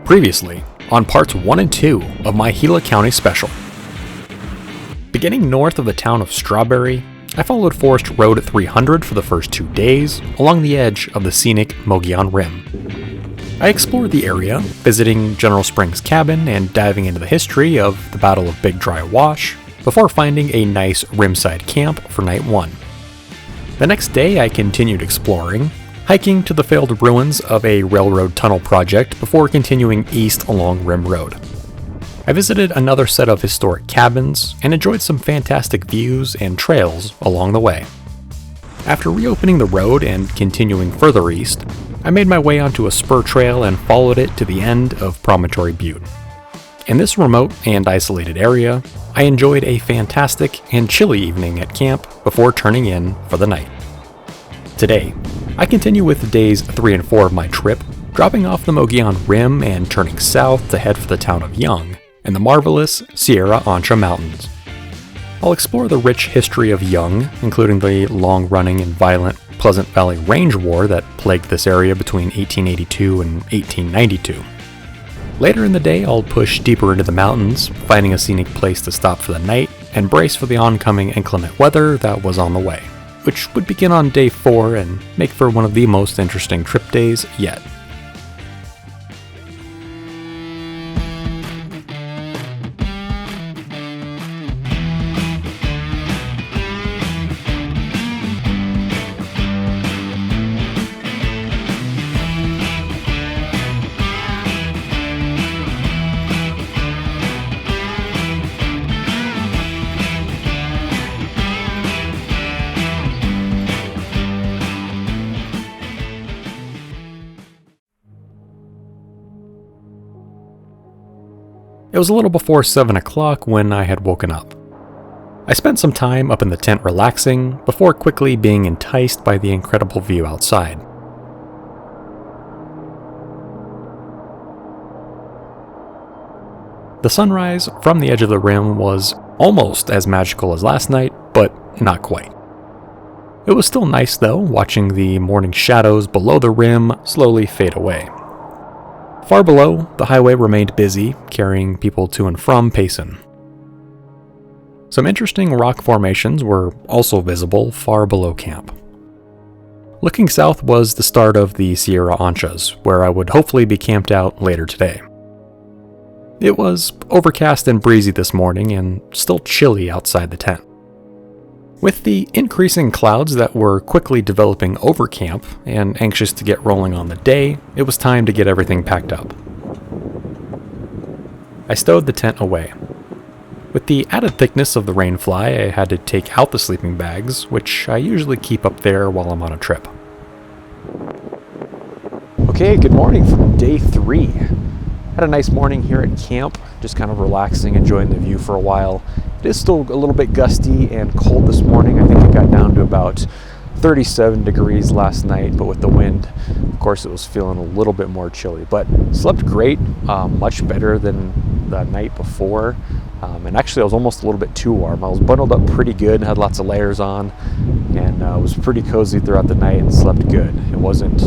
Previously, on parts 1 and 2 of my Gila County Special. Beginning north of the town of Strawberry, I followed Forest Road 300 for the first 2 days along the edge of the scenic Mogollon Rim. I explored the area, visiting General Springs Cabin and diving into the history of the Battle of Big Dry Wash, before finding a nice rimside camp for night 1. The next day I continued exploring, hiking to the failed ruins of a railroad tunnel project before continuing east along Rim Road. I visited another set of historic cabins and enjoyed some fantastic views and trails along the way. After reopening the road and continuing further east, I made my way onto a spur trail and followed it to the end of Promontory Butte. In this remote and isolated area, I enjoyed a fantastic and chilly evening at camp before turning in for the night. Today, I continue with days 3 and 4 of my trip, dropping off the Mogollon Rim and turning south to head for the town of Young and the marvelous Sierra Ancha Mountains. I'll explore the rich history of Young, including the long-running and violent Pleasant Valley Range War that plagued this area between 1882 and 1892. Later in the day, I'll push deeper into the mountains, finding a scenic place to stop for the night and brace for the oncoming inclement weather that was on the way, which would begin on day 4 and make for one of the most interesting trip days yet. It was a little before 7 o'clock when I had woken up. I spent some time up in the tent relaxing, before quickly being enticed by the incredible view outside. The sunrise from the edge of the rim was almost as magical as last night, but not quite. It was still nice though, watching the morning shadows below the rim slowly fade away. Far below, the highway remained busy, carrying people to and from Payson. Some interesting rock formations were also visible far below camp. Looking south was the start of the Sierra Anchas, where I would hopefully be camped out later today. It was overcast and breezy this morning and still chilly outside the tent. With the increasing clouds that were quickly developing over camp and anxious to get rolling on the day, it was time to get everything packed up. I stowed the tent away. With the added thickness of the rainfly, I had to take out the sleeping bags, which I usually keep up there while I'm on a trip. Okay, good morning from day 3. Had a nice morning here at camp, just kind of relaxing, enjoying the view for a while. It is still a little bit gusty and cold this morning. I think it got down to about 37 degrees last night, but with the wind, of course, it was feeling a little bit more chilly. But slept great, much better than the night before. And actually, I was almost a little bit too warm. I was bundled up pretty good, had lots of layers on, and was pretty cozy throughout the night and slept good. It wasn't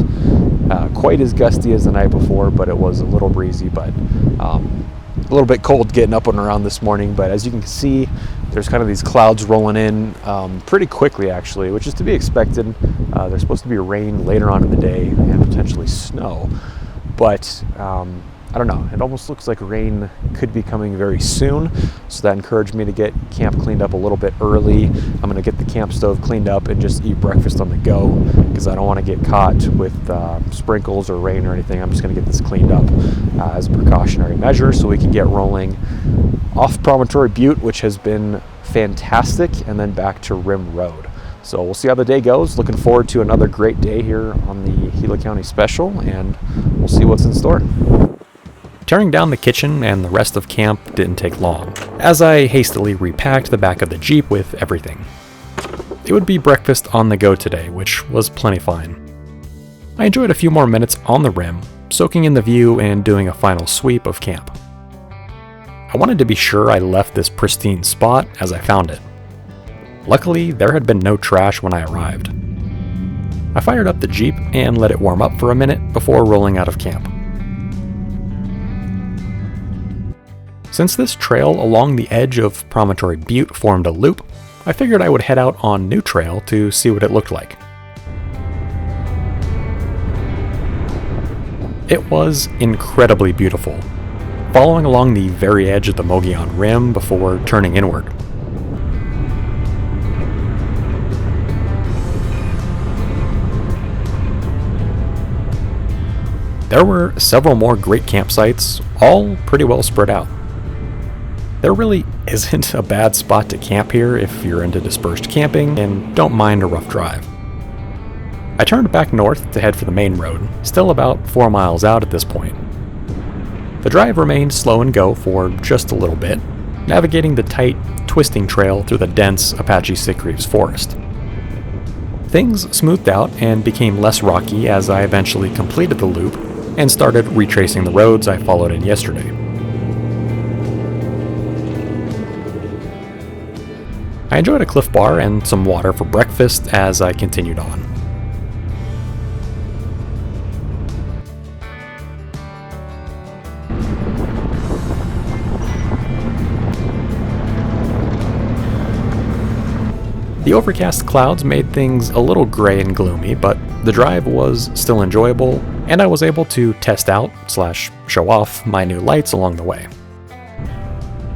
quite as gusty as the night before, but it was a little breezy, but a little bit cold getting up and around this morning. But as you can see, there's kind of these clouds rolling in pretty quickly actually, which is to be expected. There's supposed to be rain later on in the day and potentially snow, but I don't know, it almost looks like rain could be coming very soon, so that encouraged me to get camp cleaned up a little bit early. I'm going to get the camp stove cleaned up and just eat breakfast on the go, because I don't want to get caught with sprinkles or rain or anything. I'm just going to get this cleaned up as a precautionary measure so we can get rolling off Promontory Butte, which has been fantastic, and then back to Rim Road. So we'll see how the day goes. Looking forward to another great day here on the Gila County Special, and we'll see what's in store. Tearing down the kitchen and the rest of camp didn't take long, as I hastily repacked the back of the Jeep with everything. It would be breakfast on the go today, which was plenty fine. I enjoyed a few more minutes on the rim, soaking in the view and doing a final sweep of camp. I wanted to be sure I left this pristine spot as I found it. Luckily, there had been no trash when I arrived. I fired up the Jeep and let it warm up for a minute before rolling out of camp. Since this trail along the edge of Promontory Butte formed a loop, I figured I would head out on new trail to see what it looked like. It was incredibly beautiful, following along the very edge of the Mogollon Rim before turning inward. There were several more great campsites, all pretty well spread out. There really isn't a bad spot to camp here if you're into dispersed camping and don't mind a rough drive. I turned back north to head for the main road, still about 4 miles out at this point. The drive remained slow and go for just a little bit, navigating the tight, twisting trail through the dense Apache Sickreeves forest. Things smoothed out and became less rocky as I eventually completed the loop and started retracing the roads I followed in yesterday. I enjoyed a Cliff Bar and some water for breakfast as I continued on. The overcast clouds made things a little gray and gloomy, but the drive was still enjoyable, and I was able to test out / show off my new lights along the way.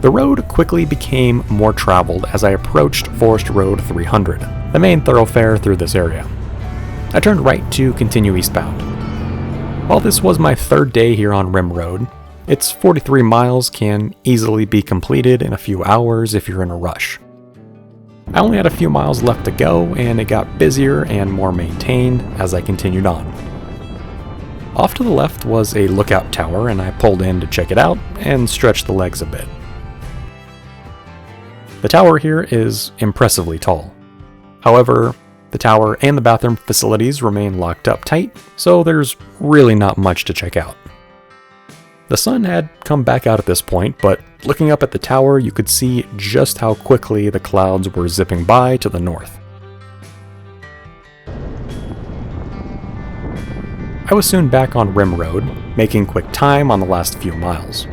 The road quickly became more traveled as I approached Forest Road 300, the main thoroughfare through this area. I turned right to continue eastbound. While this was my third day here on Rim Road, its 43 miles can easily be completed in a few hours if you're in a rush. I only had a few miles left to go, and it got busier and more maintained as I continued on. Off to the left was a lookout tower, and I pulled in to check it out and stretch the legs a bit. The tower here is impressively tall. However, the tower and the bathroom facilities remain locked up tight, so there's really not much to check out. The sun had come back out at this point, but looking up at the tower, you could see just how quickly the clouds were zipping by to the north. I was soon back on Rim Road, making quick time on the last few miles.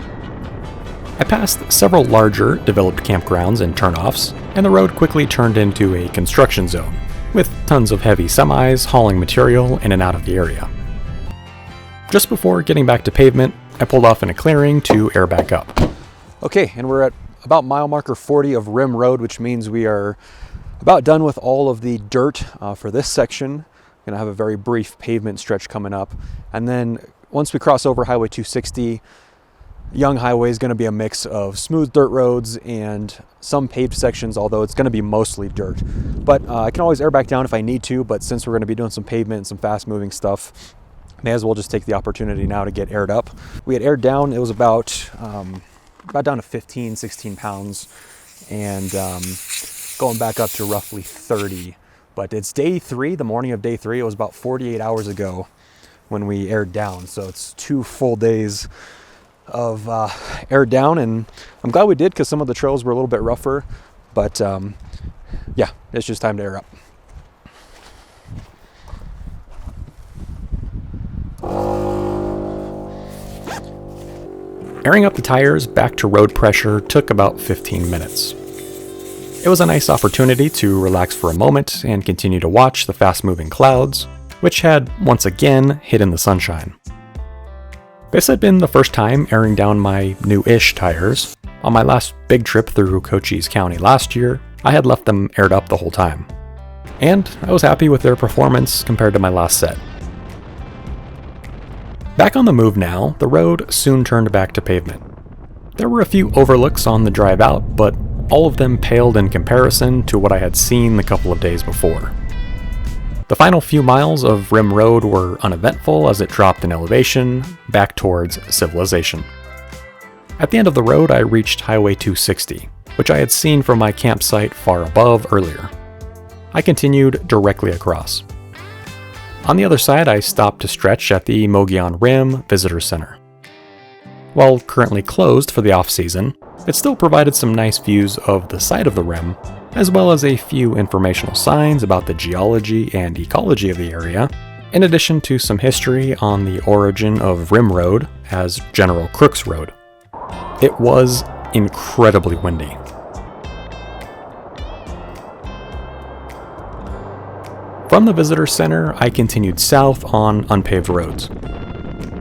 I passed several larger, developed campgrounds and turnoffs, and the road quickly turned into a construction zone, with tons of heavy semis hauling material in and out of the area. Just before getting back to pavement, I pulled off in a clearing to air back up. Okay, and we're at about mile marker 40 of Rim Road, which means we are about done with all of the dirt for this section. Going to have a very brief pavement stretch coming up. And then once we cross over Highway 260, Young Highway is going to be a mix of smooth dirt roads and some paved sections, although it's going to be mostly dirt. But I can always air back down if I need to, but since we're going to be doing some pavement and some fast moving stuff, may as well just take the opportunity now to get aired up. We had aired down, it was about down to 15, 16 pounds, and going back up to roughly 30. But it's day 3, the morning of day 3. It was about 48 hours ago when we aired down. So it's 2 full days of aired down, and I'm glad we did because some of the trails were a little bit rougher. But yeah, it's just time to air up. Airing up the tires back to road pressure took about 15 minutes. It was a nice opportunity to relax for a moment and continue to watch the fast-moving clouds, which had once again hidden the sunshine. This had been the first time airing down my new-ish tires. On my last big trip through Cochise County last year, I had left them aired up the whole time. And I was happy with their performance compared to my last set. Back on the move now, the road soon turned back to pavement. There were a few overlooks on the drive out, but all of them paled in comparison to what I had seen the couple of days before. The final few miles of Rim Road were uneventful as it dropped in elevation back towards civilization. At the end of the road, I reached Highway 260, which I had seen from my campsite far above earlier. I continued directly across. On the other side, I stopped to stretch at the Mogollon Rim Visitor Center. While currently closed for the off-season, it still provided some nice views of the side of the rim, as well as a few informational signs about the geology and ecology of the area, in addition to some history on the origin of Rim Road as General Crook's Road. It was incredibly windy. From the visitor center, I continued south on unpaved roads.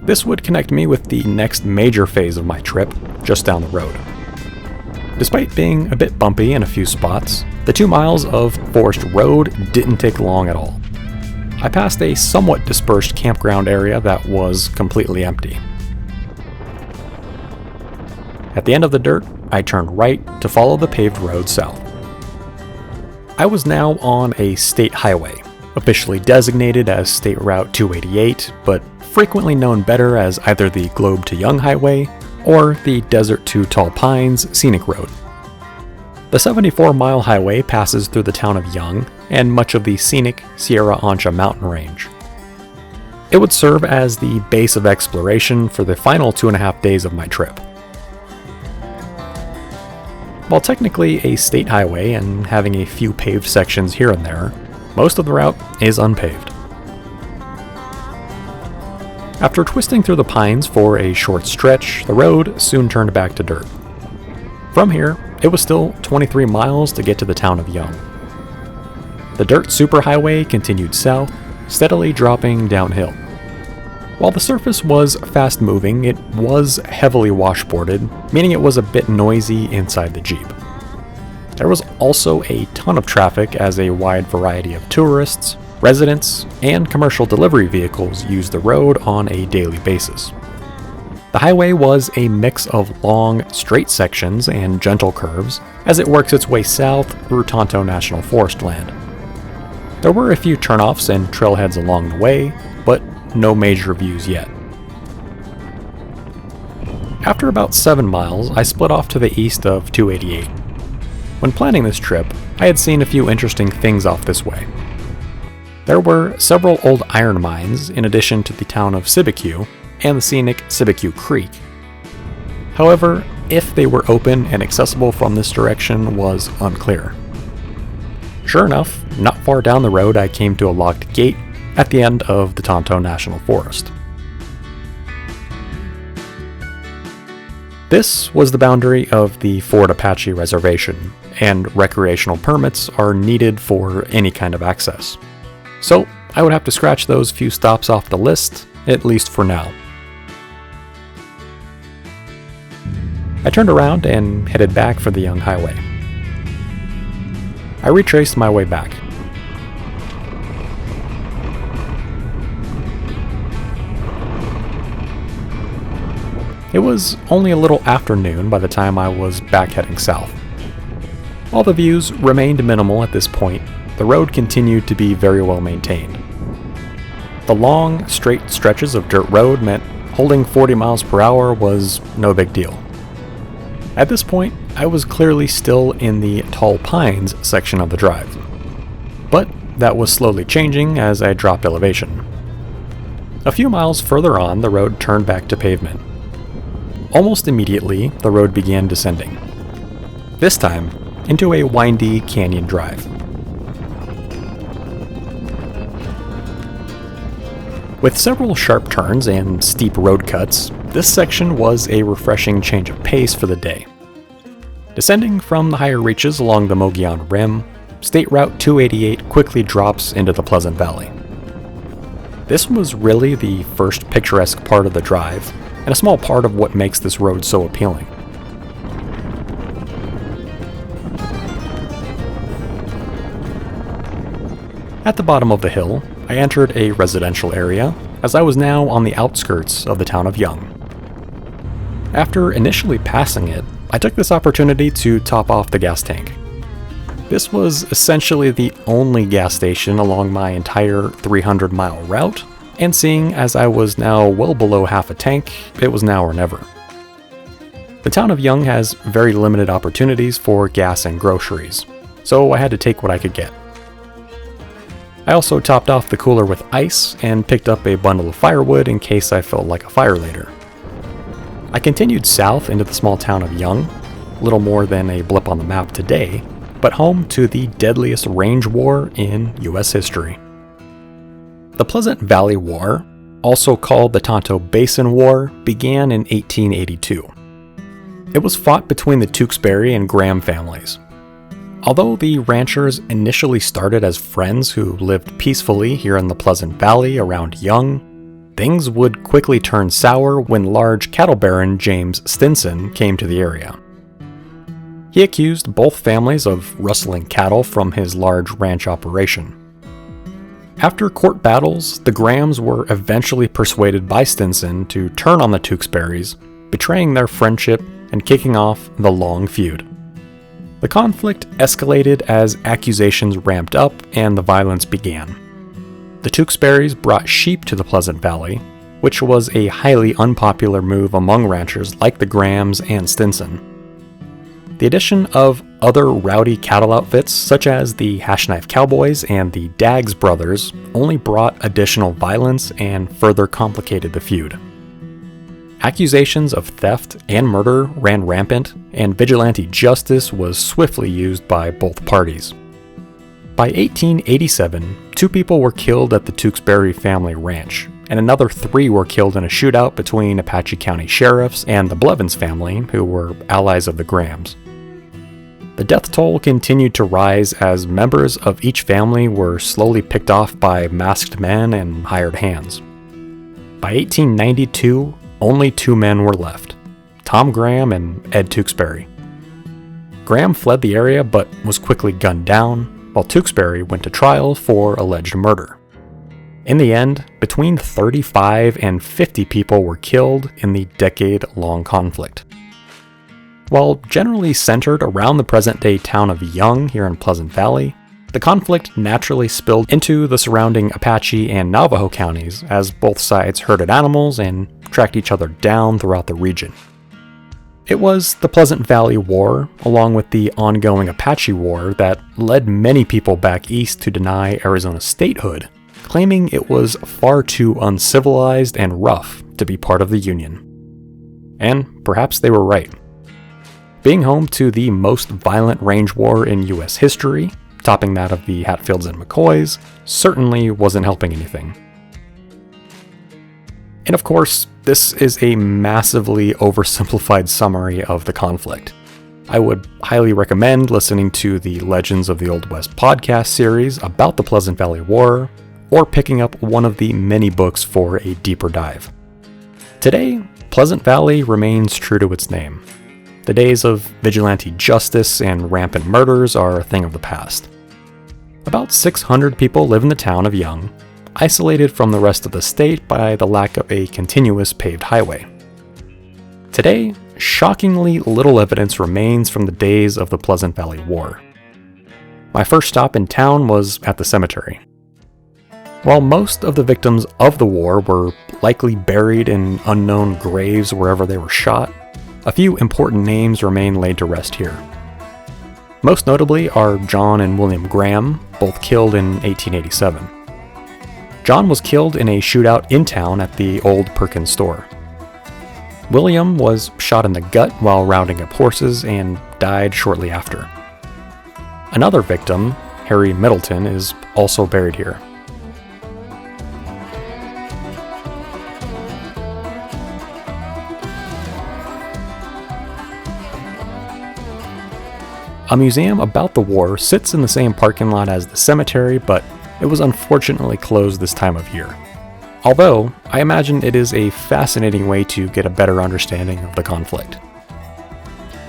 This would connect me with the next major phase of my trip, just down the road. Despite being a bit bumpy in a few spots, the 2 miles of forest road didn't take long at all. I passed a somewhat dispersed campground area that was completely empty. At the end of the dirt, I turned right to follow the paved road south. I was now on a state highway, officially designated as State Route 288, but frequently known better as either the Globe to Young Highway or the Desert to Tall Pines Scenic Road. The 74-mile highway passes through the town of Young and much of the scenic Sierra Ancha Mountain Range. It would serve as the base of exploration for the final 2.5 days of my trip. While technically a state highway and having a few paved sections here and there, most of the route is unpaved. After twisting through the pines for a short stretch, the road soon turned back to dirt. From here, it was still 23 miles to get to the town of Young. The dirt superhighway continued south, steadily dropping downhill. While the surface was fast-moving, it was heavily washboarded, meaning it was a bit noisy inside the Jeep. There was also a ton of traffic as a wide variety of tourists, residents, and commercial delivery vehicles used the road on a daily basis. The highway was a mix of long, straight sections and gentle curves as it works its way south through Tonto National Forest land. There were a few turnoffs and trailheads along the way, but no major views yet. After about 7 miles, I split off to the east of 288. When planning this trip, I had seen a few interesting things off this way. There were several old iron mines in addition to the town of Sibique and the scenic Sibique Creek. However, if they were open and accessible from this direction was unclear. Sure enough, not far down the road I came to a locked gate at the end of the Tonto National Forest. This was the boundary of the Fort Apache Reservation, and recreational permits are needed for any kind of access. So I would have to scratch those few stops off the list, at least for now. I turned around and headed back for the Young Highway. I retraced my way back. It was only a little afternoon by the time I was back heading south. While the views remained minimal at this point, the road continued to be very well maintained. The long, straight stretches of dirt road meant holding 40 miles per hour was no big deal. At this point, I was clearly still in the Tall Pines section of the drive, but that was slowly changing as I dropped elevation. A few miles further on, the road turned back to pavement. Almost immediately, the road began descending. This time, into a windy canyon drive. With several sharp turns and steep road cuts, this section was a refreshing change of pace for the day. Descending from the higher reaches along the Mogollon Rim, State Route 288 quickly drops into the Pleasant Valley. This was really the first picturesque part of the drive, and a small part of what makes this road so appealing. At the bottom of the hill, I entered a residential area, as I was now on the outskirts of the town of Young. After initially passing it, I took this opportunity to top off the gas tank. This was essentially the only gas station along my entire 300-mile route, and seeing as I was now well below half a tank, it was now or never. The town of Young has very limited opportunities for gas and groceries, so I had to take what I could get. I also topped off the cooler with ice and picked up a bundle of firewood in case I felt like a fire later. I continued south into the small town of Young, little more than a blip on the map today, but home to the deadliest range war in US history. The Pleasant Valley War, also called the Tonto Basin War, began in 1882. It was fought between the Tewksbury and Graham families. Although the ranchers initially started as friends who lived peacefully here in the Pleasant Valley around Young, things would quickly turn sour when large cattle baron James Stinson came to the area. He accused both families of rustling cattle from his large ranch operation. After court battles, the Grahams were eventually persuaded by Stinson to turn on the Tewksburys, betraying their friendship and kicking off the long feud. The conflict escalated as accusations ramped up and the violence began. The Tewksburys brought sheep to the Pleasant Valley, which was a highly unpopular move among ranchers like the Grahams and Stinson. The addition of other rowdy cattle outfits such as the Hashknife Cowboys and the Daggs brothers only brought additional violence and further complicated the feud. Accusations of theft and murder ran rampant, and vigilante justice was swiftly used by both parties. By 1887, 2 people were killed at the Tewksbury family ranch, and another 3 were killed in a shootout between Apache County sheriffs and the Blevins family, who were allies of the Grahams. The death toll continued to rise as members of each family were slowly picked off by masked men and hired hands. By 1892, only 2 men were left, Tom Graham and Ed Tewksbury. Graham fled the area but was quickly gunned down, while Tewksbury went to trial for alleged murder. In the end, between 35 and 50 people were killed in the decade-long conflict. While generally centered around the present-day town of Young here in Pleasant Valley, the conflict naturally spilled into the surrounding Apache and Navajo counties as both sides herded animals and tracked each other down throughout the region. It was the Pleasant Valley War, along with the ongoing Apache War, that led many people back east to deny Arizona statehood, claiming it was far too uncivilized and rough to be part of the Union. And perhaps they were right. Being home to the most violent range war in U.S. history, topping that of the Hatfields and McCoys, certainly wasn't helping anything. And of course, this is a massively oversimplified summary of the conflict. I would highly recommend listening to the Legends of the Old West podcast series about the Pleasant Valley War, or picking up one of the many books for a deeper dive. Today, Pleasant Valley remains true to its name. The days of vigilante justice and rampant murders are a thing of the past. About 600 people live in the town of Young, isolated from the rest of the state by the lack of a continuous paved highway. Today, shockingly little evidence remains from the days of the Pleasant Valley War. My first stop in town was at the cemetery. While most of the victims of the war were likely buried in unknown graves wherever they were shot, a few important names remain laid to rest here. Most notably are John and William Graham, both killed in 1887. John was killed in a shootout in town at the old Perkins store. William was shot in the gut while rounding up horses and died shortly after. Another victim, Harry Middleton, is also buried here. A museum about the war sits in the same parking lot as the cemetery, but it was unfortunately closed this time of year. Although, I imagine it is a fascinating way to get a better understanding of the conflict.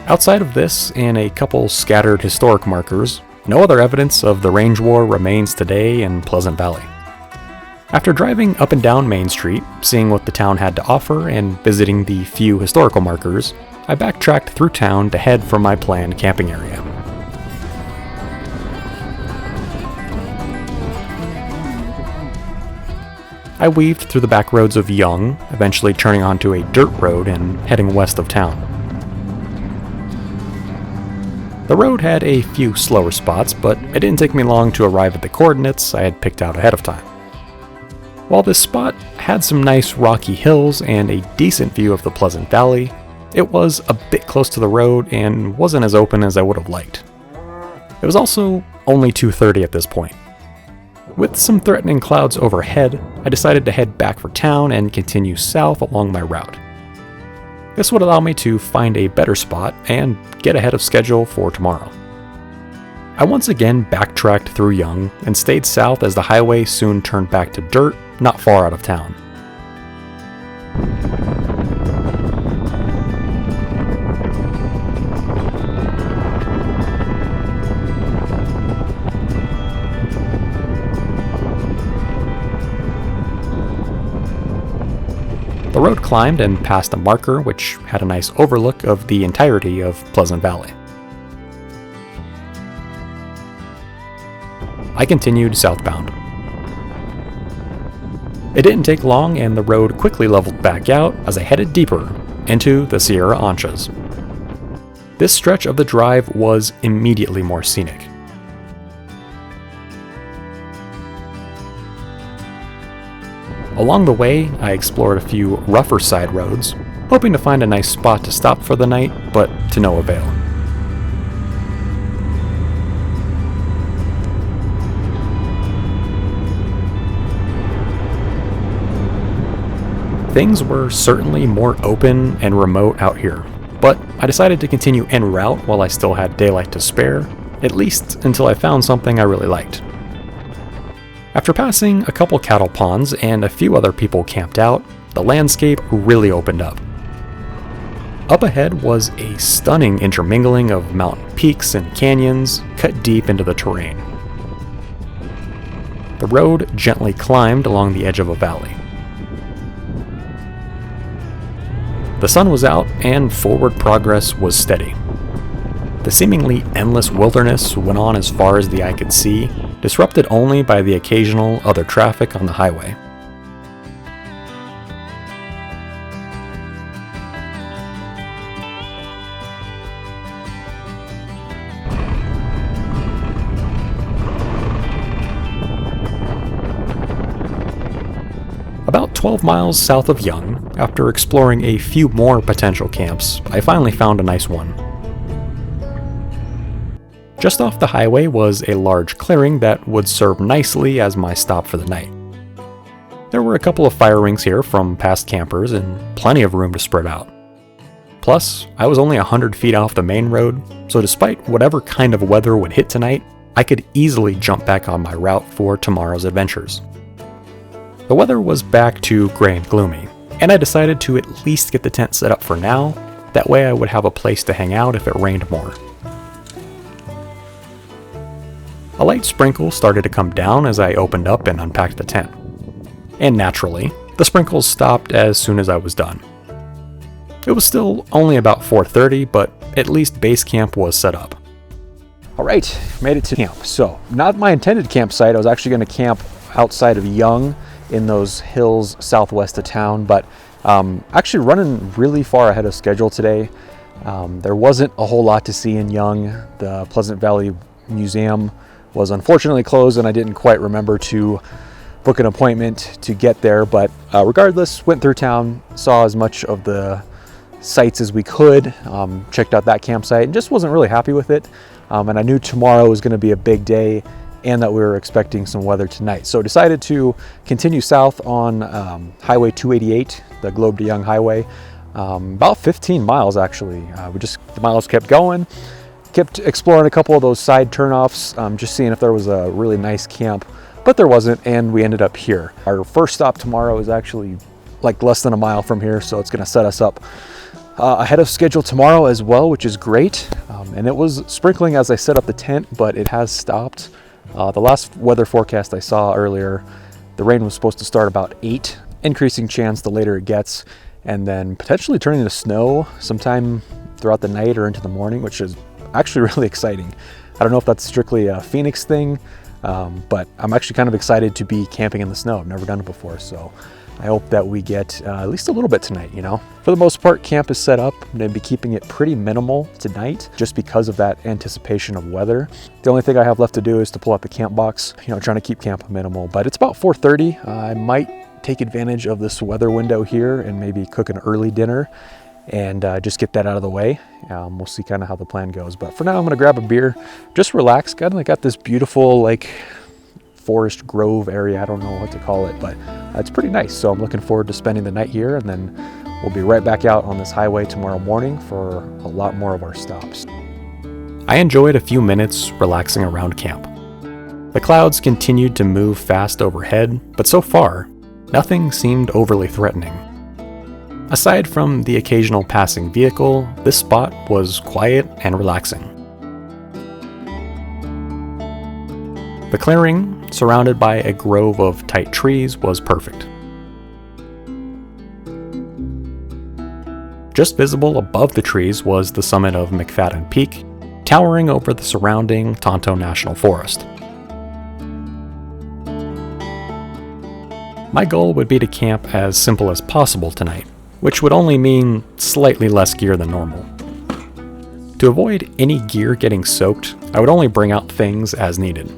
Outside of this and a couple scattered historic markers, no other evidence of the Range War remains today in Pleasant Valley. After driving up and down Main Street, seeing what the town had to offer, and visiting the few historical markers, I backtracked through town to head for my planned camping area. I weaved through the back roads of Young, eventually turning onto a dirt road and heading west of town. The road had a few slower spots, but it didn't take me long to arrive at the coordinates I had picked out ahead of time. While this spot had some nice rocky hills and a decent view of the Pleasant Valley, it was a bit close to the road and wasn't as open as I would have liked. It was also only 2:30 at this point. With some threatening clouds overhead, I decided to head back for town and continue south along my route. This would allow me to find a better spot and get ahead of schedule for tomorrow. I once again backtracked through Young and stayed south as the highway soon turned back to dirt not far out of town. The road climbed and passed a marker which had a nice overlook of the entirety of Pleasant Valley. I continued southbound. It didn't take long and the road quickly leveled back out as I headed deeper into the Sierra Anchas. This stretch of the drive was immediately more scenic. Along the way, I explored a few rougher side roads, hoping to find a nice spot to stop for the night, but to no avail. Things were certainly more open and remote out here, but I decided to continue en route while I still had daylight to spare, at least until I found something I really liked. After passing a couple cattle ponds and a few other people camped out, the landscape really opened up. Up ahead was a stunning intermingling of mountain peaks and canyons cut deep into the terrain. The road gently climbed along the edge of a valley. The sun was out and forward progress was steady. The seemingly endless wilderness went on as far as the eye could see, disrupted only by the occasional other traffic on the highway. About 12 miles south of Young, after exploring a few more potential camps, I finally found a nice one. Just off the highway was a large clearing that would serve nicely as my stop for the night. There were a couple of fire rings here from past campers and plenty of room to spread out. Plus, I was only 100 feet off the main road, so despite whatever kind of weather would hit tonight, I could easily jump back on my route for tomorrow's adventures. The weather was back to gray and gloomy, and I decided to at least get the tent set up for now, that way I would have a place to hang out if it rained more. A light sprinkle started to come down as I opened up and unpacked the tent. And naturally, the sprinkles stopped as soon as I was done. It was still only about 4:30, but at least base camp was set up. All right, made it to camp. So, not my intended campsite. I was actually going to camp outside of Young in those hills southwest of town, but actually running really far ahead of schedule today. There wasn't a whole lot to see in Young. The Pleasant Valley Museum was unfortunately closed and I didn't quite remember to book an appointment to get there, but regardless, went through town, saw as much of the sites as we could, checked out that campsite and just wasn't really happy with it. And I knew tomorrow was going to be a big day and that we were expecting some weather tonight. So decided to continue south on Highway 288, the Globe to Young Highway, about 15 miles actually. The miles kept going. Kept exploring a couple of those side turnoffs, just seeing if there was a really nice camp, but there wasn't, and we ended up here. Our first stop tomorrow is actually like less than a mile from here, so it's going to set us up ahead of schedule tomorrow as well, which is great. And it was sprinkling as I set up the tent, but it has stopped. The last weather forecast I saw earlier, the rain was supposed to start about 8, increasing chance the later it gets, and then potentially turning to snow sometime throughout the night or into the morning, which is actually really exciting. I don't know if that's strictly a Phoenix thing, but I'm actually kind of excited to be camping in the snow. I've never done it before, so I hope that we get at least a little bit tonight, you know. For the most part, camp is set up. I'm going to be keeping it pretty minimal tonight just because of that anticipation of weather. The only thing I have left to do is to pull out the camp box, you know, trying to keep camp minimal. But it's about 4:30. I might take advantage of this weather window here and maybe cook an early dinner and just get that out of the way. We'll see kind of how the plan goes. But for now, I'm going to grab a beer, just relax. Got this beautiful like forest grove area. I don't know what to call it, but it's pretty nice. So I'm looking forward to spending the night here, and then We'll be right back out on this highway tomorrow morning for a lot more of our stops. I enjoyed a few minutes relaxing around camp. The clouds continued to move fast overhead, but so far, nothing seemed overly threatening. Aside from the occasional passing vehicle, this spot was quiet and relaxing. The clearing, surrounded by a grove of tight trees, was perfect. Just visible above the trees was the summit of McFadden Peak, towering over the surrounding Tonto National Forest. My goal would be to camp as simple as possible tonight, which would only mean slightly less gear than normal. To avoid any gear getting soaked, I would only bring out things as needed.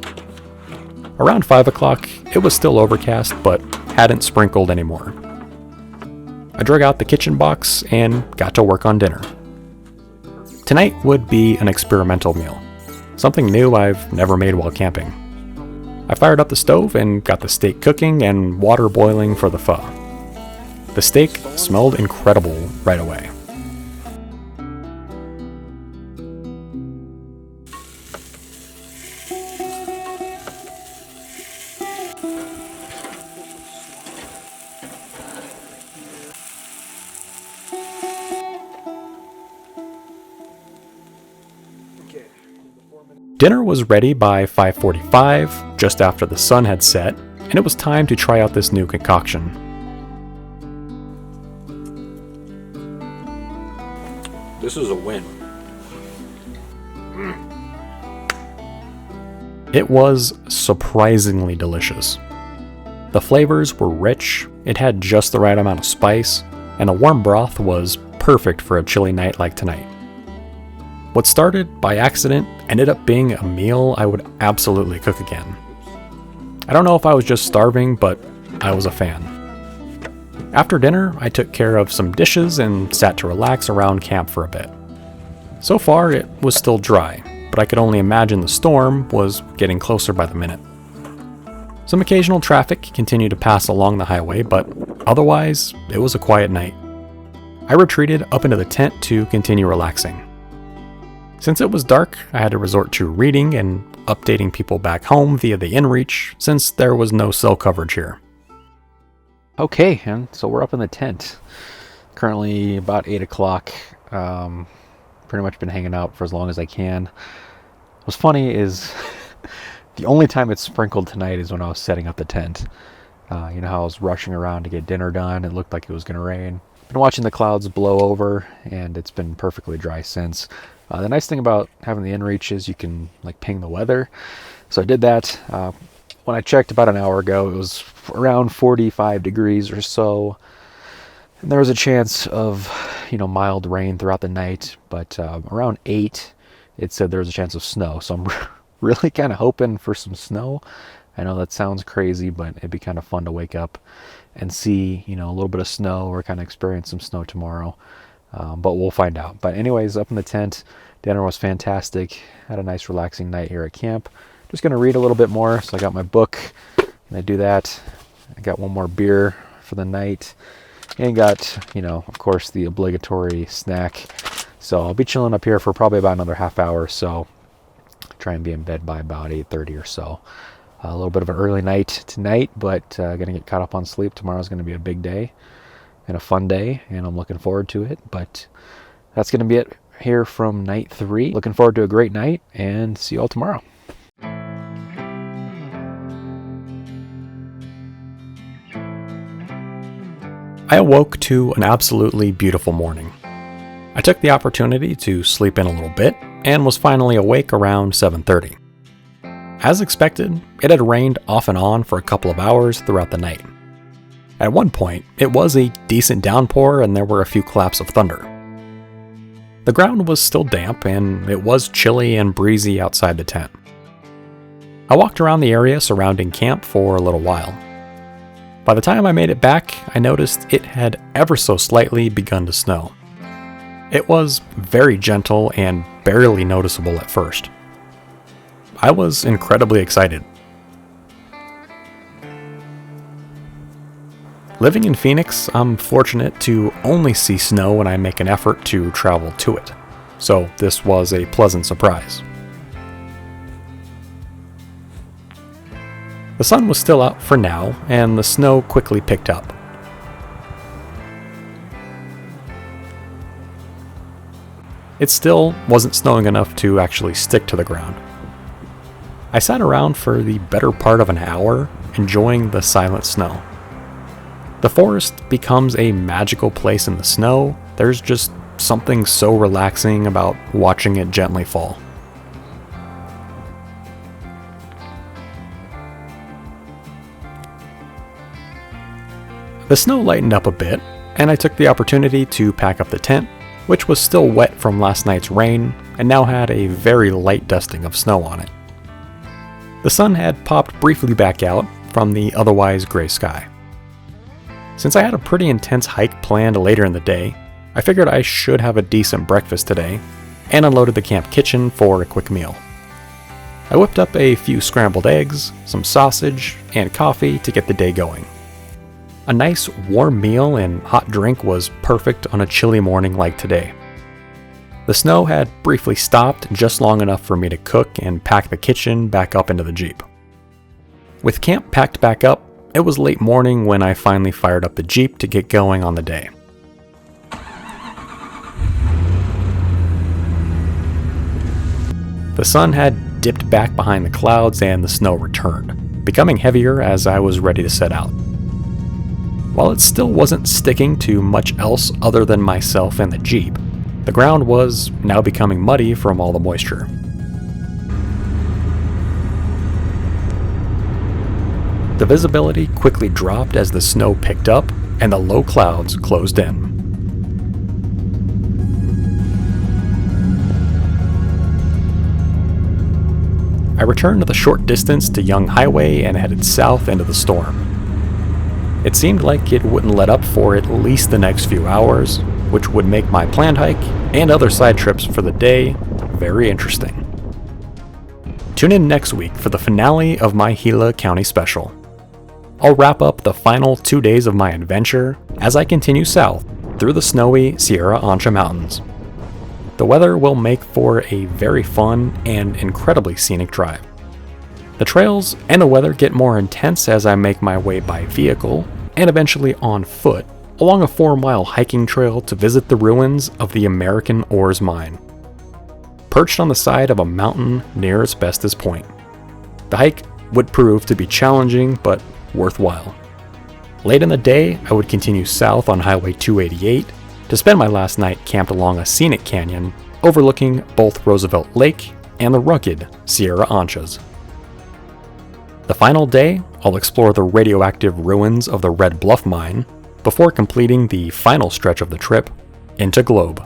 Around 5 o'clock, it was still overcast, but hadn't sprinkled anymore. I drug out the kitchen box and got to work on dinner. Tonight would be an experimental meal, something new I've never made while camping. I fired up the stove and got the steak cooking and water boiling for the pho. The steak smelled incredible right away. Dinner was ready by 5:45, just after the sun had set, and it was time to try out this new concoction. This is a win. It was surprisingly delicious. The flavors were rich, it had just the right amount of spice, and the warm broth was perfect for a chilly night like tonight. What started by accident ended up being a meal I would absolutely cook again. I don't know if I was just starving, but I was a fan. After dinner, I took care of some dishes and sat to relax around camp for a bit. So far, it was still dry, but I could only imagine the storm was getting closer by the minute. Some occasional traffic continued to pass along the highway, but otherwise, it was a quiet night. I retreated up into the tent to continue relaxing. Since it was dark, I had to resort to reading and updating people back home via the inReach, since there was no cell coverage here. Okay, and so we're up in the tent. Currently about 8 o'clock. Pretty much been hanging out for as long as I can. What's funny is the only time it's sprinkled tonight is when I was setting up the tent. You know how I was rushing around to get dinner done. It looked like it was going to rain. Been watching the clouds blow over, and it's been perfectly dry since. The nice thing about having the inReach is you can ping the weather. So I did that. When I checked about an hour ago, it was around 45 degrees or so. And there was a chance of, mild rain throughout the night. But around 8, it said there was a chance of snow. So I'm really kind of hoping for some snow. I know that sounds crazy, but it'd be kind of fun to wake up and see, a little bit of snow or kind of experience some snow tomorrow. But we'll find out. But anyways, up in the tent, dinner was fantastic. Had a nice relaxing night here at camp. Just going to read a little bit more. So I got my book, and I do that. I got one more beer for the night, and got, of course, the obligatory snack. So I'll be chilling up here for probably about another half hour or so. Try and be in bed by about 8:30 or so. A little bit of an early night tonight, but going to get caught up on sleep. Tomorrow's going to be a big day and a fun day, and I'm looking forward to it. But that's going to be it here from night 3. Looking forward to a great night, and see you all tomorrow. I awoke to an absolutely beautiful morning. I took the opportunity to sleep in a little bit and was finally awake around 7:30. As expected, it had rained off and on for a couple of hours throughout the night. At one point, it was a decent downpour and there were a few claps of thunder. The ground was still damp and it was chilly and breezy outside the tent. I walked around the area surrounding camp for a little while. By the time I made it back, I noticed it had ever so slightly begun to snow. It was very gentle and barely noticeable at first. I was incredibly excited. Living in Phoenix, I'm fortunate to only see snow when I make an effort to travel to it, so this was a pleasant surprise. The sun was still out for now, and the snow quickly picked up. It still wasn't snowing enough to actually stick to the ground. I sat around for the better part of an hour, enjoying the silent snow. The forest becomes a magical place in the snow. There's just something so relaxing about watching it gently fall. The snow lightened up a bit, and I took the opportunity to pack up the tent, which was still wet from last night's rain and now had a very light dusting of snow on it. The sun had popped briefly back out from the otherwise gray sky. Since I had a pretty intense hike planned later in the day, I figured I should have a decent breakfast today, and unloaded the camp kitchen for a quick meal. I whipped up a few scrambled eggs, some sausage, and coffee to get the day going. A nice warm meal and hot drink was perfect on a chilly morning like today. The snow had briefly stopped just long enough for me to cook and pack the kitchen back up into the Jeep. With camp packed back up, it was late morning when I finally fired up the Jeep to get going on the day. The sun had dipped back behind the clouds and the snow returned, becoming heavier as I was ready to set out. While it still wasn't sticking to much else other than myself and the Jeep, the ground was now becoming muddy from all the moisture. The visibility quickly dropped as the snow picked up and the low clouds closed in. I returned the short distance to Young Highway and headed south into the storm. It seemed like it wouldn't let up for at least the next few hours, which would make my planned hike and other side trips for the day very interesting. Tune in next week for the finale of my Gila County Special. I'll wrap up the final 2 days of my adventure as I continue south through the snowy Sierra Ancha Mountains. The weather will make for a very fun and incredibly scenic drive. The trails and the weather get more intense as I make my way by vehicle and eventually on foot along a 4-mile hiking trail to visit the ruins of the American Ores Mine, perched on the side of a mountain near Asbestos Point. The hike would prove to be challenging but worthwhile. Late in the day, I would continue south on Highway 288 to spend my last night camped along a scenic canyon overlooking both Roosevelt Lake and the rugged Sierra Anchas. The final day, I'll explore the radioactive ruins of the Red Bluff mine before completing the final stretch of the trip into Globe.